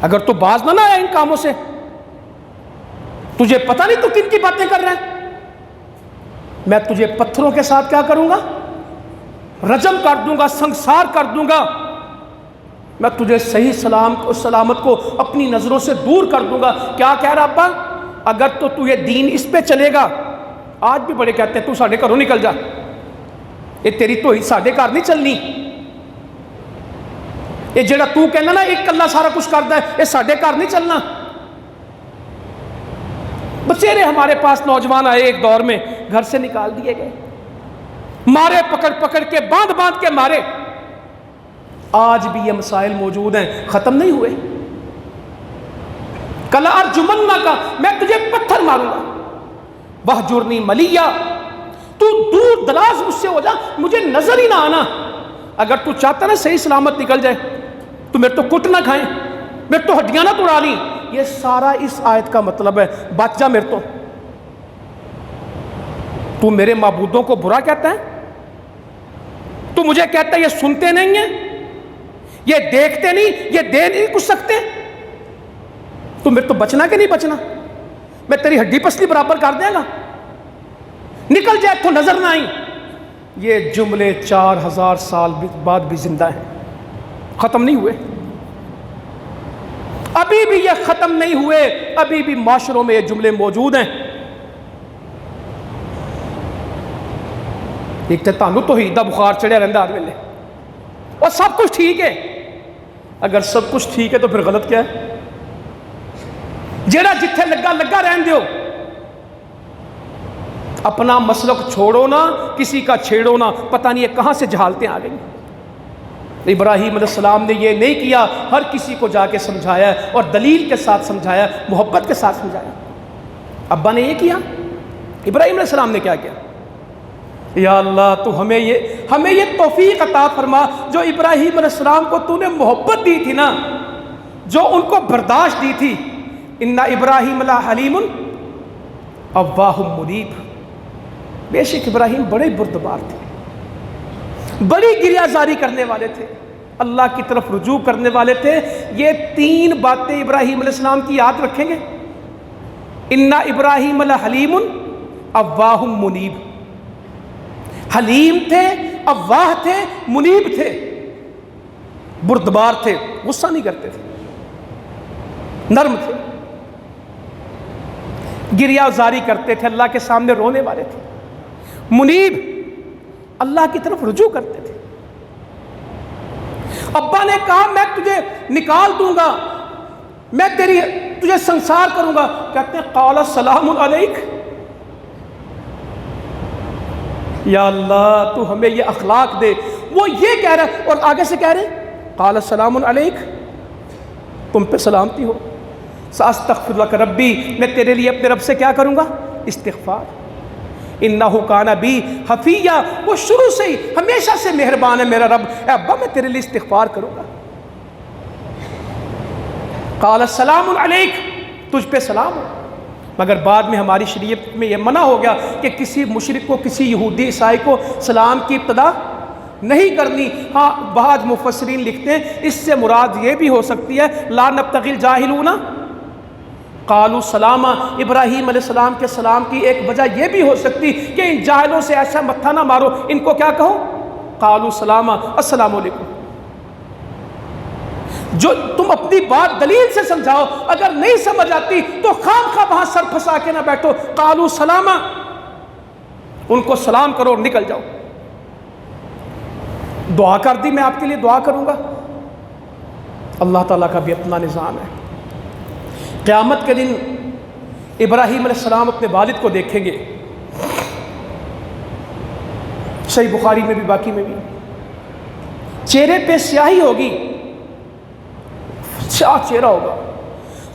اگر تو باز نہ آیا ان کاموں سے، تجھے پتہ نہیں تو کن کی باتیں کر رہا ہے، میں تجھے پتھروں کے ساتھ کیا کروں گا؟ رجم کر دوں گا، سنگسار کر دوں گا، میں تجھے صحیح سلامت کو اپنی نظروں سے دور کر دوں گا۔ کیا کہہ رہا ابا؟ اگر تو یہ دین اس پہ چلے گا، آج بھی بڑے کہتے ہیں تو ساڑھے گھروں نکل جا، یہ تیری تو ساڑھے گھر نہیں چلنی، یہ جڑا تو کہنا نا ایک اللہ سارا کچھ کرتا ہے، یہ ساڑھے گھر نہیں چلنا۔ بچیرے ہمارے پاس نوجوان آئے ایک دور میں، گھر سے نکال دیے گئے، مارے پکڑ پکڑ کے، باندھ باندھ کے مارے. آج بھی یہ مسائل موجود ہیں، ختم نہیں ہوئے. کلا ارجمنک، میں تجھے پتھر ماروں گا. وہجرنی ملیہ، تو دور دراز مجھ سے ہو جا، مجھے نظر ہی نہ آنا. اگر تو چاہتا نا صحیح سلامت نکل جائے تو میرے تو کٹ نہ کھائیں، میرے تو ہڈیاں نہ توڑا لیں. یہ سارا اس آیت کا مطلب ہے. بچ جا میرے تو میرے معبودوں کو برا کہتا ہے، تو مجھے کہتا ہے یہ سنتے نہیں ہیں، یہ دیکھتے نہیں، یہ دے نہیں کچھ سکتے. تو میرے تو بچنا کہ نہیں بچنا؟ میں تیری ہڈی پسلی برابر کر دیں گا، نکل جائے تو نظر نہ آئی. یہ جملے 4000 سال بعد بھی زندہ ہیں، ختم نہیں ہوئے. ابھی بھی یہ ختم نہیں ہوئے، ابھی بھی معاشروں میں یہ جملے موجود ہیں. ایک تو تانوں توحید دا بخار چڑھیا رہندا ہر ویلے، اور سب کچھ ٹھیک ہے. اگر سب کچھ ٹھیک ہے تو پھر غلط کیا ہے؟ جیڑا جتھے لگا لگا رہن دیو. اپنا مسلک چھوڑو نہ، کسی کا چھیڑو نہ. پتہ نہیں یہ کہاں سے جہالتیں آ گئیں. ابراہیم علیہ السلام نے یہ نہیں کیا، ہر کسی کو جا کے سمجھایا اور دلیل کے ساتھ سمجھایا، محبت کے ساتھ سمجھایا. ابا نے یہ کیا، ابراہیم علیہ السلام نے کیا کیا؟ یا اللہ تو ہمیں یہ توفیق عطا فرما، جو ابراہیم علیہ السلام کو تو نے محبت دی تھی نا، جو ان کو برداشت دی تھی. ان ابراہیم لحلیم اواہ منیب. بے شک ابراہیم بڑے بردبار تھے، بڑی گریہ زاری کرنے والے تھے، اللہ کی طرف رجوع کرنے والے تھے. یہ 3 باتیں ابراہیم علیہ السلام کی یاد رکھیں گے. ان ابراہیم لحلیم اواہ منیب. حلیم تھے، اواہ تھے، منیب تھے، بردبار تھے، غصہ نہیں کرتے تھے، نرم تھے، گریہ زاری کرتے تھے، اللہ کے سامنے رونے والے تھے. منیب، اللہ کی طرف رجوع کرتے تھے. ابا نے کہا میں تجھے نکال دوں گا، میں تجھے سنسار کروں گا. کہتے ہیں قال السلام علیک. یا اللہ تو ہمیں یہ اخلاق دے. وہ یہ کہہ رہا ہے اور آگے سے کہہ رہے ہیں قال السلام علیک، تم پہ سلامتی ہو. ساستغفر لک ربی، میں تیرے لیے اپنے رب سے کیا کروں گا؟ استغفار. انہ کان بی حفیہ، وہ شروع سے ہی ہمیشہ سے مہربان ہے میرا رب. اے ابا میں تیرے لیے استغفار کروں گا. قال السلام علیک، تجھ پہ سلام ہو. مگر بعد میں ہماری شریعت میں یہ منع ہو گیا کہ کسی مشرک کو، کسی یہودی عیسائی کو سلام کی ابتدا نہیں کرنی. ہاں بعض مفسرین لکھتے ہیں اس سے مراد یہ بھی ہو سکتی ہے لا نبتغی الجاہلون قالوا سلاما. ابراہیم علیہ السلام کے سلام کی ایک وجہ یہ بھی ہو سکتی کہ ان جاہلوں سے ایسا متھا نہ مارو، ان کو کیا کہو؟ قالوا سلاما، السلام علیکم. جو تم اپنی بات دلیل سے سمجھاؤ، اگر نہیں سمجھ آتی تو خام خواہ وہاں سر پھنسا کے نہ بیٹھو. قالوا سلاما، ان کو سلام کرو اور نکل جاؤ. دعا کر دی، میں آپ کے لیے دعا کروں گا. اللہ تعالیٰ کا بھی اپنا نظام ہے. قیامت کے دن ابراہیم علیہ السلام اپنے والد کو دیکھیں گے. صحیح بخاری میں بھی باقی میں بھی چہرے پہ سیاہی ہوگی، سیاہ چہرہ ہوگا،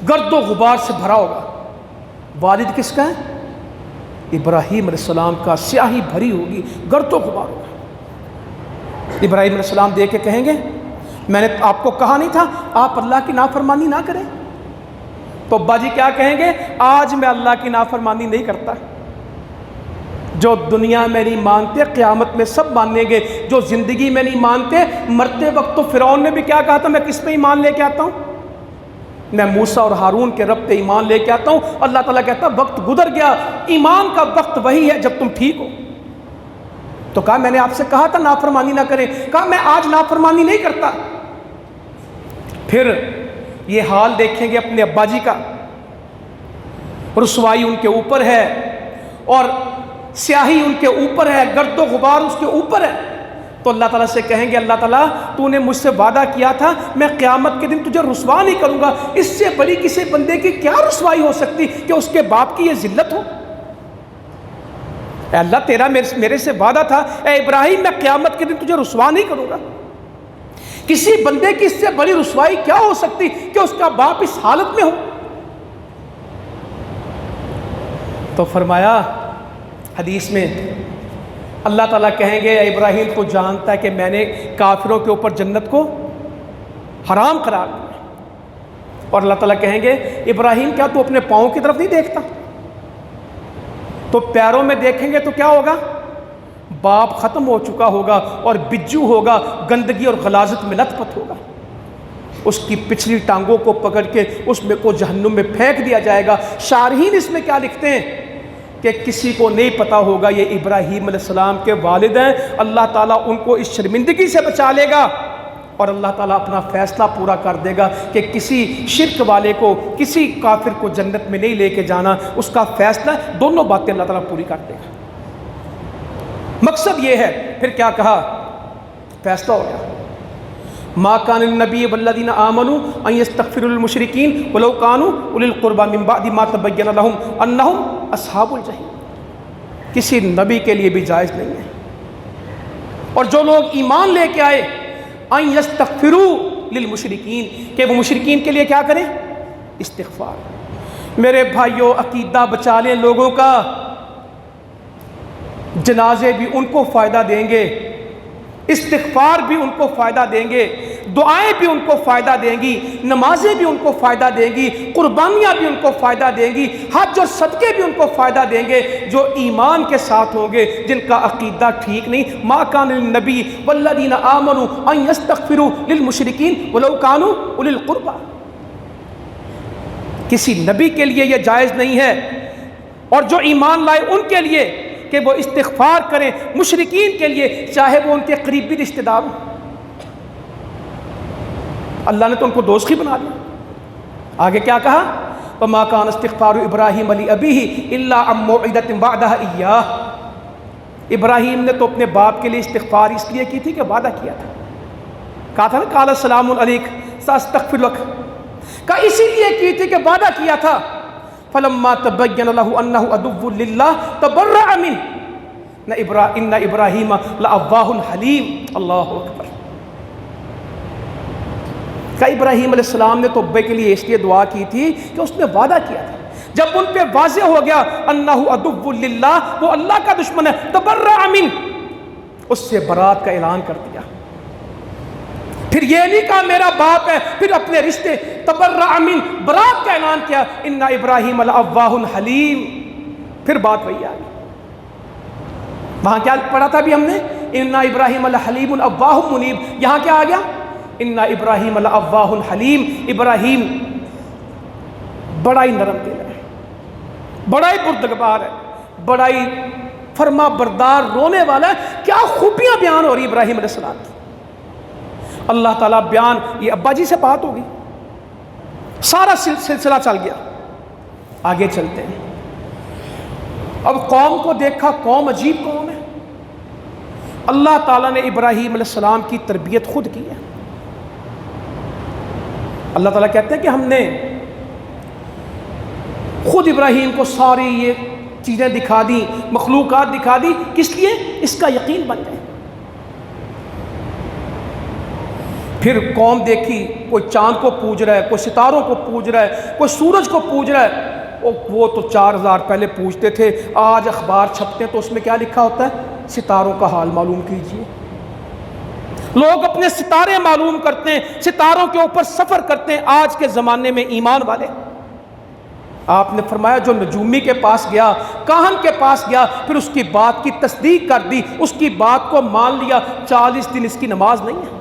گرد و غبار سے بھرا ہوگا. والد کس کا ہے؟ ابراہیم علیہ السلام کا. سیاہی بھری ہوگی، گرد و غبار ہوگا. ابراہیم علیہ السلام دیکھ کے کہیں گے میں نے آپ کو کہا نہیں تھا آپ اللہ کی نافرمانی نہ کریں؟ تو ابا جی کیا کہیں گے؟ آج میں اللہ کی نافرمانی نہیں کرتا. جو دنیا میں نہیں مانتے قیامت میں سب مانیں گے. جو زندگی میں نہیں مانتے مرتے وقت، تو فرعون نے بھی کیا کہا تھا میں کس پہ ایمان لے کے آتا ہوں؟ میں موسیٰ اور ہارون کے رب پہ ایمان لے کے آتا ہوں. اللہ تعالیٰ کہتا وقت گزر گیا، ایمان کا وقت وہی ہے جب تم ٹھیک ہو. تو کہا میں نے آپ سے کہا تھا نافرمانی نہ کریں. کہا میں آج نافرمانی نہیں کرتا. پھر یہ حال دیکھیں گے اپنے ابا جی کا، رسوائی ان کے اوپر ہے اور سیاہی ان کے اوپر ہے، گرد و غبار اس کے اوپر ہے. تو اللہ تعالیٰ سے کہیں گے اللہ تعالیٰ تو نے مجھ سے وعدہ کیا تھا میں قیامت کے دن تجھے رسوا نہیں کروں گا. اس سے بڑی کسی بندے کی کیا رسوائی ہو سکتی کہ اس کے باپ کی یہ ذلت ہو؟ اے اللہ تیرا میرے سے وعدہ تھا اے ابراہیم میں قیامت کے دن تجھے رسوا نہیں کروں گا۔ کسی بندے کی اس سے بڑی رسوائی کیا ہو سکتی کہ اس کا باپ اس حالت میں ہو؟ تو فرمایا حدیث میں اللہ تعالیٰ کہیں گے اے ابراہیم تو جانتا ہے کہ میں نے کافروں کے اوپر جنت کو حرام قرار دیا، اور اللہ تعالیٰ کہیں گے ابراہیم کیا تو اپنے پاؤں کی طرف نہیں دیکھتا؟ تو پیروں میں دیکھیں گے تو کیا ہوگا؟ باپ ختم ہو چکا ہوگا اور بجو ہوگا، گندگی اور غلاظت میں لت پت ہوگا، اس کی پچھلی ٹانگوں کو پکڑ کے اس میں کو جہنم میں پھینک دیا جائے گا۔ شارحین اس میں کیا لکھتے ہیں کہ کسی کو نہیں پتا ہوگا یہ ابراہیم علیہ السلام کے والد ہیں، اللہ تعالیٰ ان کو اس شرمندگی سے بچا لے گا اور اللہ تعالیٰ اپنا فیصلہ پورا کر دے گا کہ کسی شرک والے کو، کسی کافر کو جنت میں نہیں لے کے جانا، اس کا فیصلہ دونوں باتیں اللہ تعالیٰ پوری کر دے گا۔ مقصد یہ ہے، پھر کیا کہا؟ فیصلہ ہو گیا، ما کان النبی والذین آمنوا ان یستغفروا للمشرکین ولو کانوا اولی القربى من بعد ما تبین لهم انہم اصحاب الجحیم۔ کسی نبی کے لیے بھی جائز نہیں ہے، اور جو لوگ ایمان لے کے آئے ان یستغفروا للمشرکین، کہ وہ مشرکین کے لیے کیا کریں؟ استغفار۔ میرے بھائیوں عقیدہ بچا لیں لوگوں کا، جنازے بھی ان کو فائدہ دیں گے، استغفار بھی ان کو فائدہ دیں گے، دعائیں بھی ان کو فائدہ دیں گی، نمازیں بھی ان کو فائدہ دیں گی، قربانیاں بھی ان کو فائدہ دیں گی، حج اور صدقے بھی ان کو فائدہ دیں گے، جو ایمان کے ساتھ ہوں گے، جن کا عقیدہ ٹھیک نہیں۔ ما کان للنبی والذین آمنوا ان یستغفروا للمشرکین ولو کانوا اولی القربى۔ کسی نبی کے لیے یہ جائز نہیں ہے، اور جو ایمان لائے ان کے لیے کہ وہ استغفار کریں مشرکین کے لیے، چاہے وہ ان کے قریبی رشتہ دار ہوں۔ اللہ نے تو ان کو دوست ہی بنا دیا۔ آگے کیا کہا؟ وَمَا كَانَ اسْتِغْفَارُ إِبْرَاهِيمَ لِأَبِيهِ إِلَّا عَن مَوْعِدَةٍ وَعَدَهَا إِيَّاهُ۔ ابراہیم نے تو اپنے باپ کے لیے استغفار اس لیے کی تھی کہ وعدہ کیا تھا، کہا تھا نا قَالَ سَلَامٌ عَلَيْكَ سَأَسْتَغْفِرُ لَكَ، کا اسی لیے کی تھی کہ وعدہ کیا تھا۔ فَلَمَّا تَبَيَّنَ لَهُ أَنَّهُ عَدُوٌّ لِلَّهِ تَبَرَّأَ مِنْهُ إِنَّ إِبْرَاهِيمَ لَأَوَّاهٌ حَلِيمٌ۔ اللہ اکبر۔ کہ ابراہیم علیہ السلام نے توبہ کے لیے اس لیے دعا کی تھی کہ اس نے وعدہ کیا تھا، جب ان پہ واضح ہو گیا انہ عدو للہ، وہ اللہ کا دشمن ہے، تبرأ منہ، اس سے برات کا اعلان کر دیا۔ پھر یہ نہیں کہا میرا باپ ہے، پھر اپنے رشتے تبرأ منہ، برات کا اعلان کیا، ان ابراہیم لأواہ حلیم۔ پھر بات وہی آ گئی، وہاں کیا پڑھا تھا بھی ہم نے؟ ان ابراہیم لحلیم اواہ منیب، یہاں کیا آ گیا؟ ان ابراہیم لأواہ حلیم۔ ابراہیم بڑا ہی نرم دل ہے، بڑا ہی بردگبار ہے، بڑا ہی فرما بردار، رونے والا ہے۔ کیا خوبیاں بیان ہو رہی ابراہیم علیہ السلام کی۔ اللہ تعالیٰ بیان، یہ ابا جی سے بات ہوگی، سارا سلسلہ چل گیا۔ آگے چلتے ہیں، اب قوم کو دیکھا، قوم عجیب قوم ہے۔ اللہ تعالیٰ نے ابراہیم علیہ السلام کی تربیت خود کی ہے۔ اللہ تعالیٰ کہتے ہیں کہ ہم نے خود ابراہیم کو ساری یہ چیزیں دکھا دی، مخلوقات دکھا دی، کس لیے؟ اس کا یقین بن جائے۔ پھر قوم دیکھی، کوئی چاند کو پوج رہا ہے، کوئی ستاروں کو پوج رہا ہے، کوئی سورج کو پوج رہا ہے۔ وہ تو 4000 پہلے پوجتے تھے، آج اخبار چھپتے ہیں تو اس میں کیا لکھا ہوتا ہے؟ ستاروں کا حال معلوم کیجیے۔ لوگ اپنے ستارے معلوم کرتے ہیں، ستاروں کے اوپر سفر کرتے ہیں۔ آج کے زمانے میں ایمان والے، آپ نے فرمایا جو نجومی کے پاس گیا، کاہن کے پاس گیا، پھر اس کی بات کی تصدیق کر دی، اس کی بات کو مان لیا، 40 دن اس کی نماز نہیں ہے۔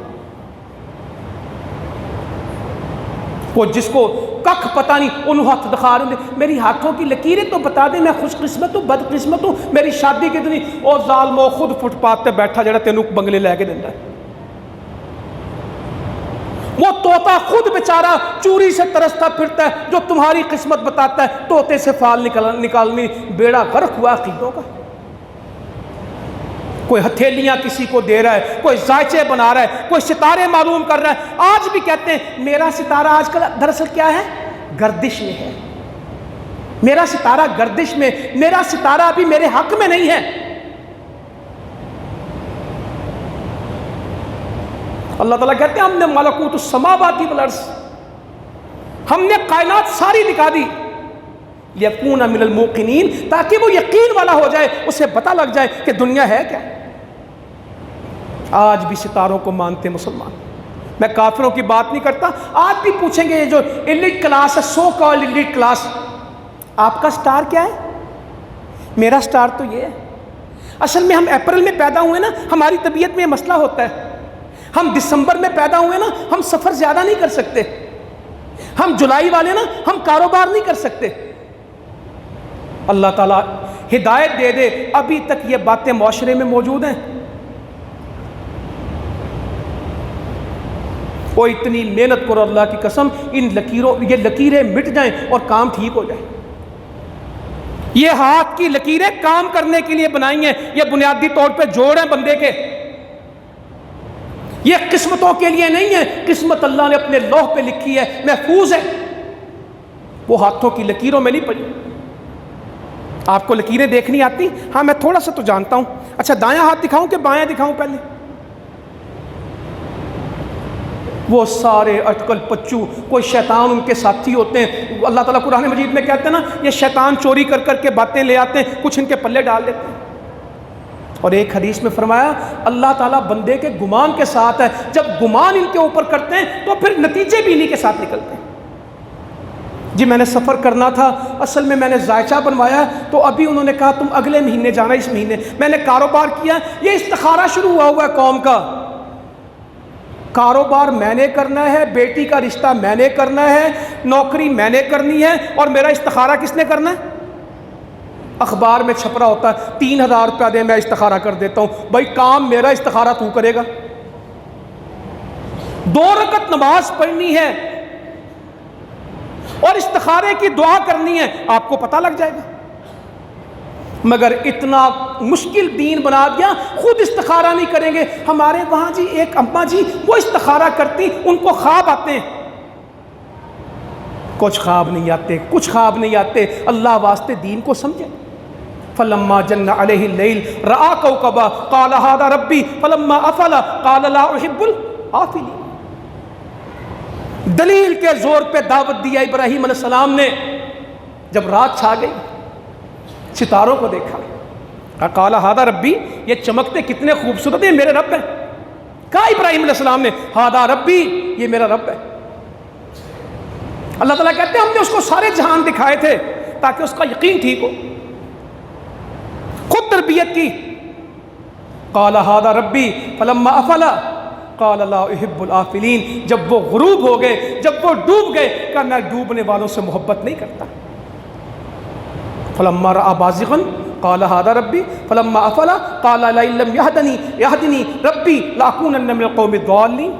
وہ جس کو ککھ پتہ نہیں، انہوں ہاتھ دکھا رہے ہیں، میری ہاتھوں کی لکیریں تو بتا دیں، میں خوش قسمت ہوں بد قسمت ہوں، میری شادی کتنی، اور ظالمو خود فٹ پاتھ پہ بیٹھا جڑا تینوں بنگلے لے کے دینا ہے۔ وہ طوطا خود بیچارہ چوری سے ترستا پھرتا ہے، جو تمہاری قسمت بتاتا ہے، طوطے سے فال نکالنی، بیڑا غرق ہوا عقیدوں کا۔ کوئی ہتھیلیاں کسی کو دے رہا ہے، کوئی ذائچے بنا رہا ہے، کوئی ستارے معلوم کر رہا ہے۔ آج بھی کہتے ہیں میرا ستارہ آج کل دراصل کیا ہے؟ گردش میں ہے۔ میرا ستارہ گردش میں، میرا ستارہ ابھی میرے حق میں نہیں ہے۔ اللہ تعالیٰ کہتے ہیں ہم نے ملکوت السماوات والارض، ہم نے کائنات ساری دکھا دی، لیکون من الموقنین، تاکہ وہ یقین والا ہو جائے، اسے پتہ لگ جائے کہ دنیا ہے کیا۔ آج بھی ستاروں کو مانتے مسلمان، میں کافروں کی بات نہیں کرتا، آج بھی پوچھیں گے یہ جو ایلیٹ کلاس ہے، سو کالڈ ایلیٹ کلاس، آپ کا سٹار کیا ہے؟ میرا سٹار تو یہ ہے۔ اصل میں ہم اپریل میں پیدا ہوئے نا، ہماری طبیعت میں یہ مسئلہ ہوتا ہے، ہم دسمبر میں پیدا ہوئے نا، ہم سفر زیادہ نہیں کر سکتے، ہم جولائی والے نا، ہم کاروبار نہیں کر سکتے۔ اللہ تعالیٰ ہدایت دے دے، ابھی تک یہ باتیں معاشرے میں موجود ہیں۔ وہ اتنی محنت کرو اللہ کی قسم، ان لکیروں، یہ لکیریں مٹ جائیں اور کام ٹھیک ہو جائے۔ یہ ہاتھ کی لکیریں کام کرنے کے لیے بنائی ہیں، یہ بنیادی طور پہ جوڑ ہیں بندے کے، یہ قسمتوں کے لیے نہیں ہے، قسمت اللہ نے اپنے لوح پہ لکھی ہے، محفوظ ہے، وہ ہاتھوں کی لکیروں میں نہیں پڑی۔ آپ کو لکیریں دیکھنی آتی؟ ہاں میں تھوڑا سا تو جانتا ہوں۔ اچھا دایاں ہاتھ دکھاؤں کہ بایاں دکھاؤں؟ پہلے وہ سارے اٹکل پچو، کوئی شیطان ان کے ساتھی ہوتے ہیں، اللہ تعالیٰ قرآن مجید میں کہتے ہیں نا، یہ شیطان چوری کر کر کے باتیں لے آتے ہیں، کچھ ان کے پلے ڈال دیتے ہیں۔ اور ایک حدیث میں فرمایا اللہ تعالیٰ بندے کے گمان کے ساتھ ہے، جب گمان ان کے اوپر کرتے ہیں تو پھر نتیجے بھی انہی کے ساتھ نکلتے ہیں۔ جی میں نے سفر کرنا تھا، اصل میں نے ذائچہ بنوایا، تو ابھی انہوں نے کہا تم اگلے مہینے جانا، اس مہینے میں نے کاروبار کیا، یہ استخارہ شروع ہوا ہے قوم کا، کاروبار میں نے کرنا ہے، بیٹی کا رشتہ میں نے کرنا ہے، نوکری میں نے کرنی ہے، اور میرا استخارہ کس نے کرنا ہے؟ اخبار میں چھپ رہا ہوتا ہے 3000 روپیہ دے میں استخارہ کر دیتا ہوں، بھائی کام میرا، استخارہ تو کرے گا۔ 2 رکعت نماز پڑھنی ہے اور استخارے کی دعا کرنی ہے، آپ کو پتہ لگ جائے گا۔ مگر اتنا مشکل دین بنا دیا، خود استخارہ نہیں کریں گے۔ ہمارے وہاں جی ایک اماں جی وہ استخارہ کرتی، ان کو خواب آتے ہیں، کچھ خواب نہیں آتے، کچھ خواب نہیں آتے، اللہ واسطے دین کو سمجھے۔ فلما جن علیہ اللیل رأى کوكبا قال هذا ربی فلما افل قال لا احب الآفلین۔ دلیل کے زور پہ دعوت دیا ابراہیم علیہ السلام نے، جب رات چھا گئی ستاروں کو دیکھا، قال هذا ربی، یہ چمکتے کتنے خوبصورت ہیں، میرے رب ہیں۔ کہا ابراہیم علیہ السلام نے هذا ربی، یہ میرا رب ہے۔ اللہ تعالیٰ کہتے ہیں ہم نے اس کو سارے جہان دکھائے تھے تاکہ اس کا یقین ٹھیک ہو، خود تربیت کی۔ قال هذا ربی فلما افل قال لا احب الآفلین، جب وہ غروب ہو گئے، جب وہ ڈوب گئے، کہا میں ڈوبنے والوں سے محبت نہیں کرتا۔ فلما رأى بازغا قال هذا ربی فلما افل قال لئن لم يهدنی ربی لاکونن من القوم الضالین۔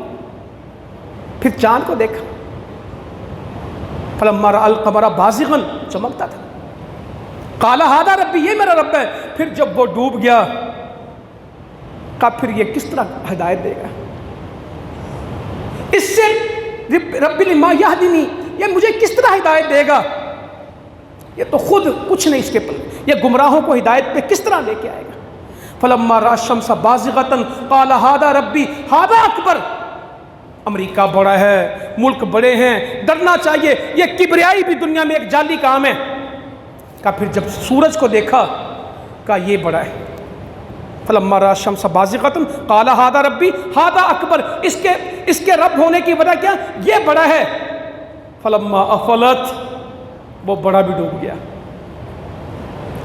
پھر چاند کو دیکھا، فلما رأى القمر بازغا، چمکتا تھا، قال هذا ربی، یہ میرا رب ہے۔ پھر جب وہ ڈوب گیا، کہا پھر یہ کس طرح ہدایت دے گا، اس سے رب لما یہدنی، یہ مجھے کس طرح ہدایت دے گا، یہ تو خود کچھ نہیں اس کے پل، یہ گمراہوں کو ہدایت پہ کس طرح لے کے آئے گا۔ فلما رأى الشمس بازغة قال هذا ربی هذا اکبر، امریکہ بڑا ہے، ملک بڑے ہیں، ڈرنا چاہیے، یہ کبریائی بھی دنیا میں ایک جعلی کام ہے۔ کہا پھر جب سورج کو دیکھا، کہا یہ بڑا ہے۔ فلما رأى الشمس بازغة قال هذا ربی هذا اکبر، اس کے رب ہونے کی وجہ کیا، یہ بڑا ہے۔ فلما افلت، وہ بڑا بھی ڈوب گیا۔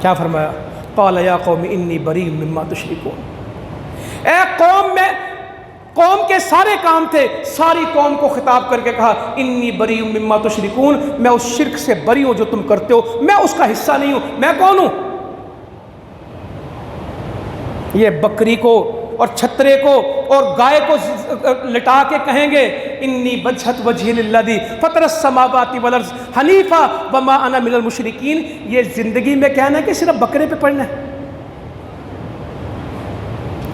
کیا فرمایا، قال یا قوم انی بریء مما تشرکون، اے قوم، میں قوم کے سارے کام تھے، ساری قوم کو خطاب کر کے کہا انی بریء مما تشرکون، میں اس شرک سے بری ہوں جو تم کرتے ہو، میں اس کا حصہ نہیں ہوں۔ میں کون ہوں؟ یہ بکری کو اور چھترے کو اور گائے کو لٹا کے کہیں گے انی وجہت وجہی للذی فطر السماوات والارض حنیفا وما انا من المشرکین، یہ زندگی میں کہنا ہے کہ صرف بکرے پہ پڑھنا ہے؟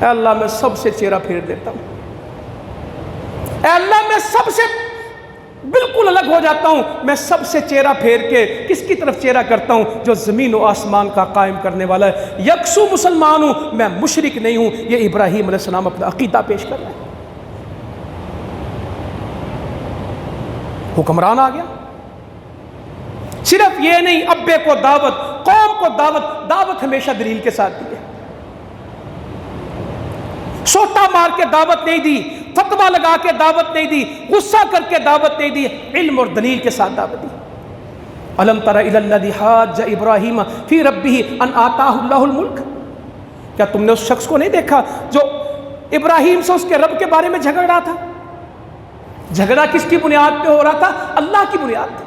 اے اللہ میں سب سے چہرہ پھیر دیتا ہوں، اے اللہ میں سب سے بالکل الگ ہو جاتا ہوں، میں سب سے چہرہ پھیر کے کس کی طرف چہرہ کرتا ہوں؟ جو زمین و آسمان کا قائم کرنے والا ہے، یکسو مسلمان ہوں، میں مشرک نہیں ہوں۔ یہ ابراہیم علیہ السلام اپنا عقیدہ پیش کر رہے ہیں۔ حکمران آ گیا. صرف یہ نہیں، ابے کو دعوت، قوم کو دعوت. دعوت ہمیشہ دلیل کے ساتھ دی ہے. سوٹا مار کے دعوت نہیں دی، فتویٰ لگا کے دعوت نہیں دی، غصہ کر کے دعوت نہیں دی، علم اور دلیل کے ساتھ دعوت دی. الم تر الی الذی حاج ابراہیم فی ربہ ان آتاہ اللہ الملک. کیا تم نے اس شخص کو نہیں دیکھا جو ابراہیم سے اس کے رب کے بارے میں جھگڑ رہا تھا؟ جھگڑا کس کی بنیاد پہ ہو رہا تھا؟ اللہ کی بنیاد پہ.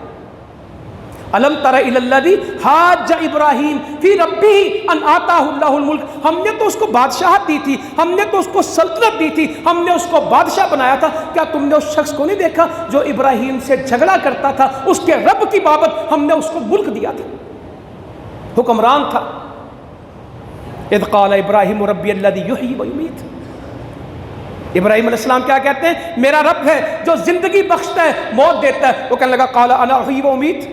الم تر الی الذی حاج ابراہیم فی ربہ ان آتاہ اللہ الملک. ہم نے تو اس کو بادشاہت دی تھی، ہم نے تو اس کو سلطنت دی تھی، ہم نے اس کو بادشاہ بنایا تھا. کیا تم نے اس شخص کو نہیں دیکھا جو ابراہیم سے جھگڑا کرتا تھا؟ اس کے رب کی بابت ہم نے اس کو ملک دیا تھا، حکمران تھا. اذ قال ابراہیم ربی الذی یحیی و یمیت. ابراہیم علیہ السلام کیا کہتے ہیں؟ میرا رب ہے جو زندگی بخشتا ہے، موت دیتا ہے. وہ کہنے لگا قال انا احیی و امیت،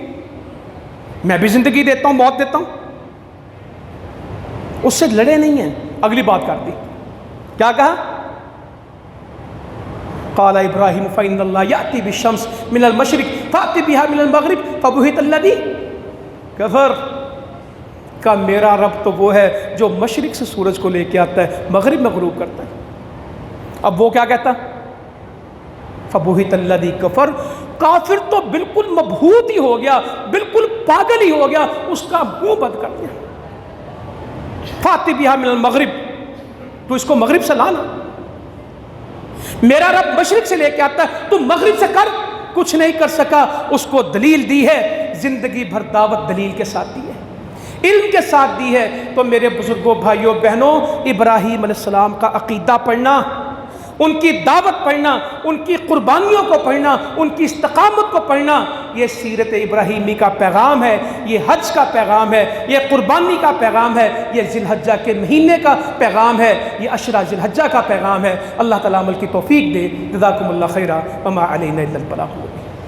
میں بھی زندگی دیتا ہوں، موت دیتا ہوں. اس سے لڑے نہیں ہیں. اگلی بات کر دی، کیا کہا؟ قال ابراہیم فإن اللہ یأتی بالشمس من المشرق فأت بها من المغرب فبہت الذی کفر. کا میرا رب تو وہ ہے جو مشرق سے سورج کو لے کے آتا ہے، مغرب میں غروب کرتا ہے. اب وہ کیا کہتا؟ فبہت الذی کفر. کافر تو بالکل مبہوت ہی ہو گیا، بالکل پاگل ہی ہو گیا، اس کا منہ بند کر دیا. فأت بها من المغرب، تو اس کو مغرب سے لانا. میرا رب مشرق سے لے کے آتا ہے، تو مغرب سے کر. کچھ نہیں کر سکا. اس کو دلیل دی ہے، زندگی بھر دعوت دلیل کے ساتھ دی ہے، علم کے ساتھ دی ہے. تو میرے بزرگوں، بھائیوں، بہنوں، ابراہیم علیہ السلام کا عقیدہ پڑھنا، ان کی دعوت پڑھنا، ان کی قربانیوں کو پڑھنا، ان کی استقامت کو پڑھنا، یہ سیرت ابراہیمی کا پیغام ہے، یہ حج کا پیغام ہے، یہ قربانی کا پیغام ہے، یہ ذی الحجہ کے مہینے کا پیغام ہے، یہ عشرہ ذی الحجہ کا پیغام ہے. اللہ تعالیٰ عمل کی توفیق دے. جزاکم اللہ خیرا وما علینا الا البلاغ.